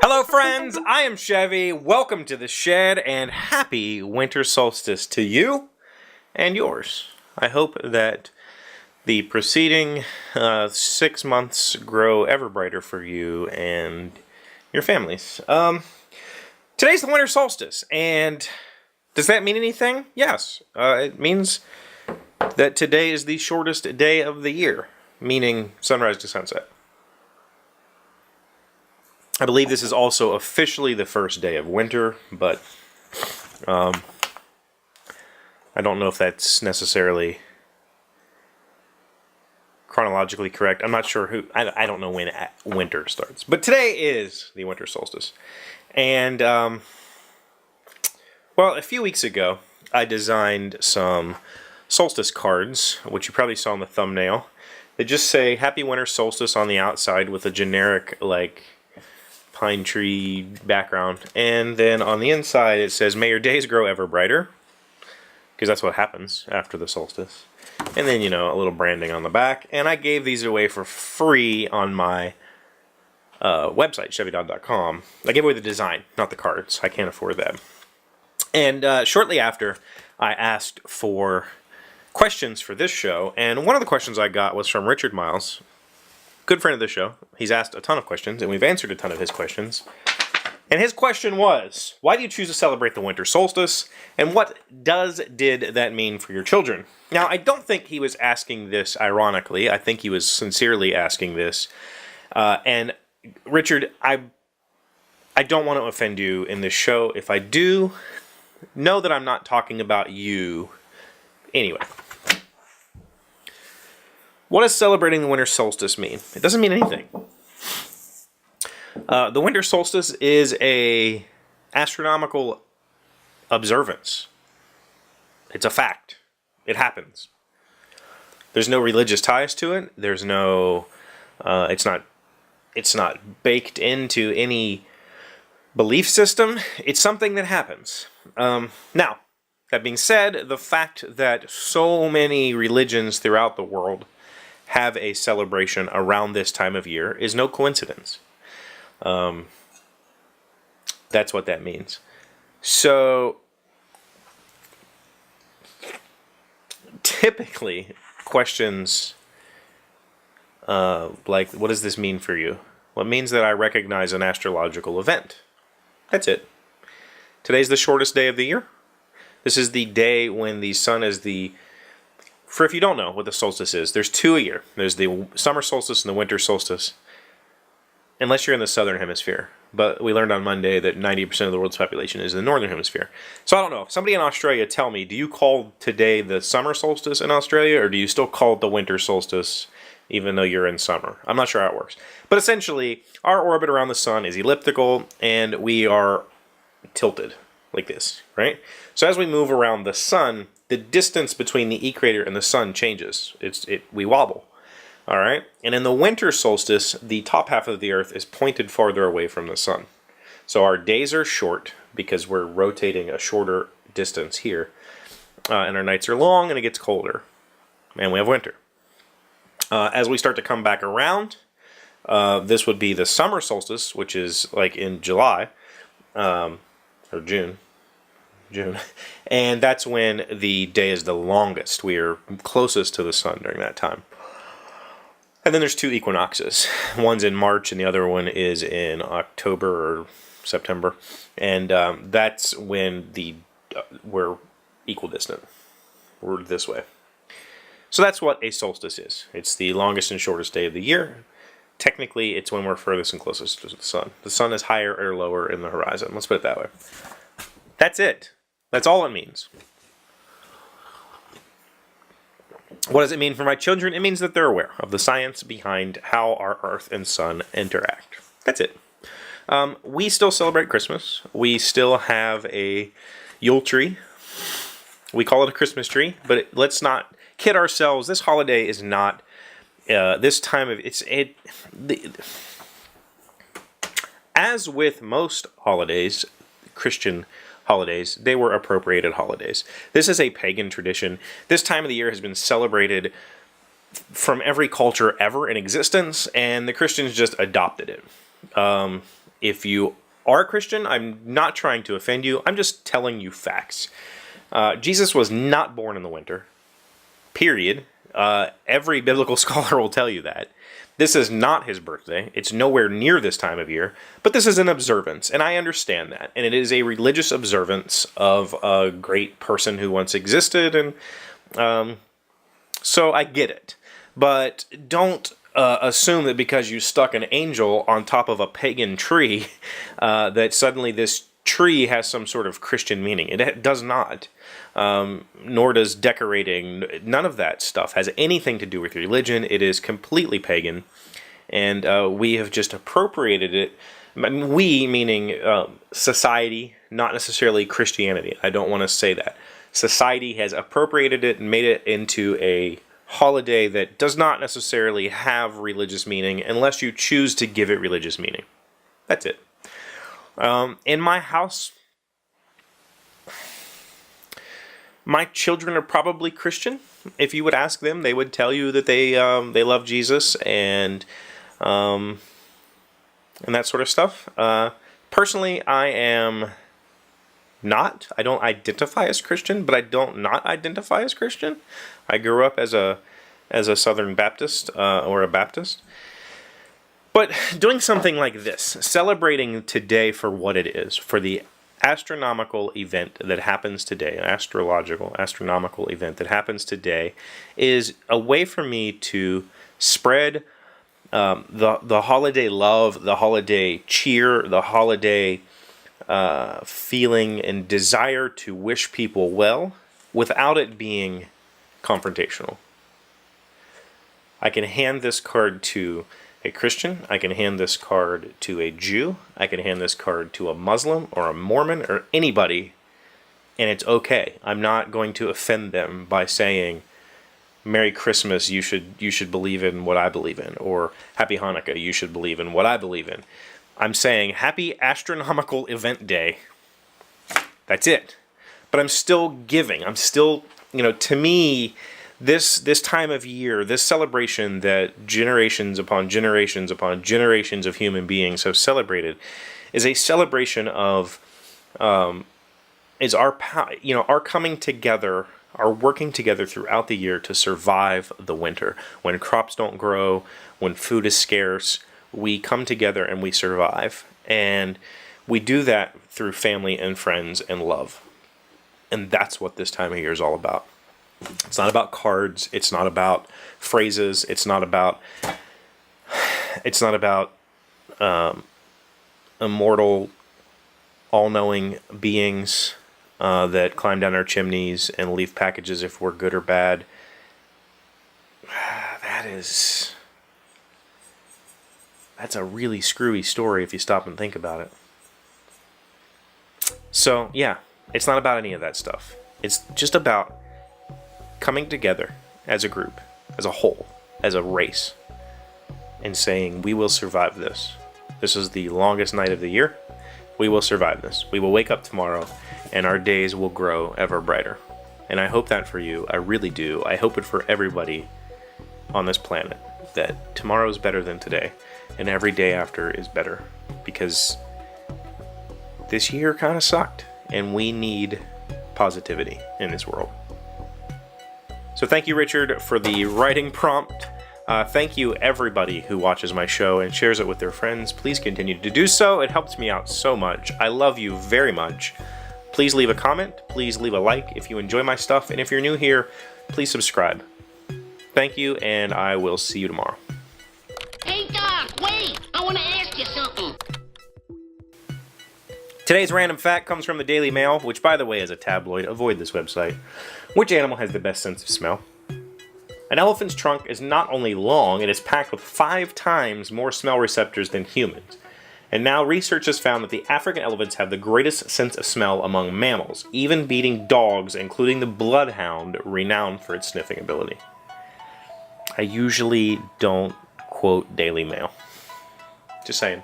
Hello friends, I am Chevee. Welcome to the shed and happy winter solstice to you and yours. I hope that the preceding 6 months grow ever brighter for you and your families. Today's the winter solstice, and does that mean anything? Yes. It means that today is the shortest day of the year, meaning sunrise to sunset. I believe this is also officially the first day of winter, but I don't know if that's necessarily chronologically correct. I'm not sure I don't know when winter starts. But today is the winter solstice. And, well, a few weeks ago, I designed some solstice cards, which you probably saw in the thumbnail. They just say Happy Winter Solstice on the outside with a generic, like, pine tree background, and then on the inside it says may your days grow ever brighter, because that's what happens after the solstice. And then, you know, a little branding on the back, and I gave these away for free on my website, cheveedodd.com. I gave away the design, not the cards. I can't afford that. And shortly after, I asked for questions for this show, and one of the questions I got was from Richard Miles, good friend of the show. He's asked a ton of questions, and we've answered a ton of his questions. And his question was, why do you choose to celebrate the winter solstice, and what did that mean for your children? Now, I don't think he was asking this ironically. I think he was sincerely asking this. And Richard, I don't want to offend you in this show. If I do, know that I'm not talking about you. Anyway. What does celebrating the winter solstice mean? It doesn't mean anything. The winter solstice is a astronomical observance. It's a fact. It happens. There's no religious ties to it. There's no. It's not baked into any belief system. It's something that happens. Now, that being said, the fact that so many religions throughout the world have a celebration around this time of year is no coincidence. That's what that means. So, typically, questions like, what does this mean for you? Well, it means that I recognize an astrological event. That's it. Today's the shortest day of the year. This is the day when the sun is for if you don't know what the solstice is, there's two a year. There's the summer solstice and the winter solstice, unless you're in the southern hemisphere. But we learned on Monday that 90% of the world's population is in the northern hemisphere. So I don't know. If somebody in Australia tell me, do you call today the summer solstice in Australia, or do you still call it the winter solstice even though you're in summer? I'm not sure how it works. But essentially, our orbit around the sun is elliptical, and we are tilted like this, right? So as we move around the sun, the distance between the equator and the sun changes. We wobble, all right? And in the winter solstice, the top half of the Earth is pointed farther away from the sun. So our days are short because we're rotating a shorter distance here. And our nights are long and it gets colder. And we have winter. As we start to come back around, this would be the summer solstice, which is like in July, or June, and that's when the day is the longest. We are closest to the sun during that time. And then there's two equinoxes. One's in March and the other one is in October or September. And that's when we're equidistant. We're this way. So that's what a solstice is. It's the longest and shortest day of the year. Technically, it's when we're furthest and closest to the sun. The sun is higher or lower in the horizon. Let's put it that way. That's it. That's all it means. What does it mean for my children? It means that they're aware of the science behind how our Earth and Sun interact. That's it. We still celebrate Christmas. We still have a Yule tree. We call it a Christmas tree, but let's not kid ourselves. This holiday is not this time of as with most holidays, Christian holidays. They were appropriated holidays. This is a pagan tradition. This time of the year has been celebrated from every culture ever in existence, and the Christians just adopted it. If you are a Christian, I'm not trying to offend you. I'm just telling you facts. Jesus was not born in the winter. Period. Every biblical scholar will tell you that. This is not his birthday. It's nowhere near this time of year. But this is an observance, and I understand that. And it is a religious observance of a great person who once existed, and so I get it. But don't assume that because you stuck an angel on top of a pagan tree, that suddenly this tree has some sort of Christian meaning. It does not. Nor does decorating. None of that stuff has anything to do with religion. It is completely pagan. And we have just appropriated it. We, meaning society, not necessarily Christianity. I don't want to say that. Society has appropriated it and made it into a holiday that does not necessarily have religious meaning unless you choose to give it religious meaning. That's it. In my house, my children are probably Christian. If you would ask them, they would tell you that they love Jesus and that sort of stuff. Personally, I am not. I don't identify as Christian, but I don't not identify as Christian. I grew up as a Southern Baptist or a Baptist. But doing something like this, celebrating today for what it is, for the astronomical event that happens today, an astronomical event that happens today, is a way for me to spread the holiday love, the holiday cheer, the holiday feeling and desire to wish people well without it being confrontational. I can hand this card to a Christian, I can hand this card to a Jew, I can hand this card to a Muslim or a Mormon or anybody, and it's okay. I'm not going to offend them by saying, Merry Christmas, you should believe in what I believe in, or Happy Hanukkah, you should believe in what I believe in. I'm saying Happy Astronomical Event Day. That's it. But I'm still giving. I'm still, to me, this time of year, this celebration that generations upon generations upon generations of human beings have celebrated, is a celebration of is our coming together, our working together throughout the year to survive the winter. When crops don't grow, when food is scarce, we come together and we survive. And we do that through family and friends and love. And that's what this time of year is all about. It's not about cards. It's not about phrases. It's not about immortal, all-knowing beings that climb down our chimneys and leave packages if we're good or bad. That's a really screwy story if you stop and think about it. So, yeah, it's not about any of that stuff. It's just about coming together as a group, as a whole, as a race, and saying, we will survive this. This is the longest night of the year. We will survive this. We will wake up tomorrow, and our days will grow ever brighter. And I hope that for you. I really do. I hope it for everybody on this planet, that tomorrow is better than today, and every day after is better. Because this year kind of sucked, and we need positivity in this world. So thank you, Richard, for the writing prompt. Thank you, everybody who watches my show and shares it with their friends. Please continue to do so. It helps me out so much. I love you very much. Please leave a comment. Please leave a like if you enjoy my stuff. And if you're new here, please subscribe. Thank you, and I will see you tomorrow. Hey, Doc, wait! I want to ask you something. Today's random fact comes from the Daily Mail, which, by the way, is a tabloid. Avoid this website. Which animal has the best sense of smell? An elephant's trunk is not only long, it is packed with 5 times more smell receptors than humans. And now research has found that the African elephants have the greatest sense of smell among mammals, even beating dogs, including the bloodhound, renowned for its sniffing ability. I usually don't quote Daily Mail. Just saying.